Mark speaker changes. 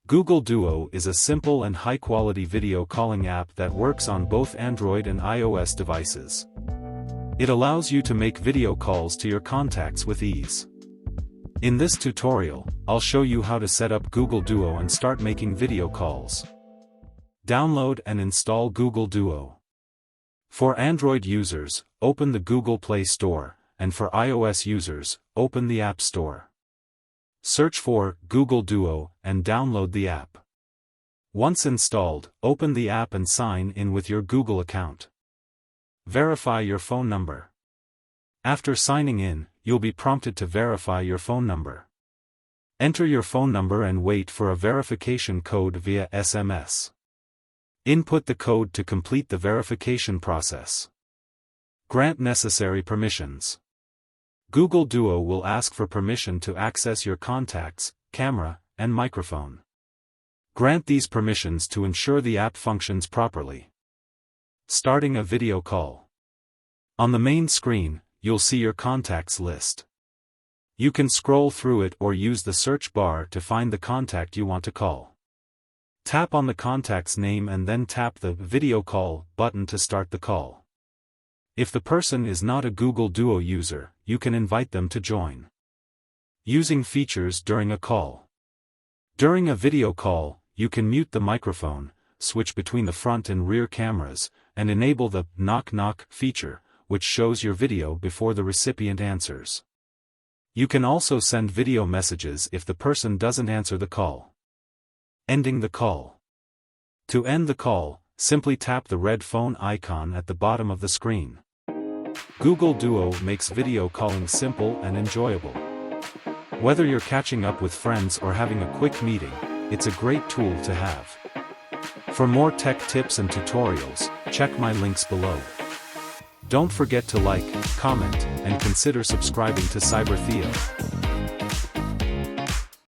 Speaker 1: Google Duo is a simple and high-quality video calling app that works on both Android and iOS devices. It allows you to make video calls to your contacts with ease. In this tutorial, I'll show you how to set up Google Duo and start making video calls. Download and install Google Duo. For Android users, open the Google Play Store, and for iOS users, open the App Store. Search for Google Duo and download the app. Once installed, open the app and sign in with your Google account. Verify your phone number. After signing in, you'll be prompted to verify your phone number. Enter your phone number and wait for a verification code via SMS. Input the code to complete the verification process. Grant necessary permissions. Google Duo will ask for permission to access your contacts, camera, and microphone. Grant these permissions to ensure the app functions properly. Starting a video call. On the main screen, you'll see your contacts list. You can scroll through it or use the search bar to find the contact you want to call. Tap on the contact's name and then tap the Video Call button to start the call. If the person is not a Google Duo user, you can invite them to join. Using features during a call. During a video call, you can mute the microphone, switch between the front and rear cameras, and enable the knock knock feature, which shows your video before the recipient answers. You can also send video messages if the person doesn't answer the call. Ending the call. To end the call, simply tap the red phone icon at the bottom of the screen. Google Duo makes video calling simple and enjoyable. Whether you're catching up with friends or having a quick meeting, it's a great tool to have. For more tech tips and tutorials, check my links below. Don't forget to like, comment, and consider subscribing to CyberTheo.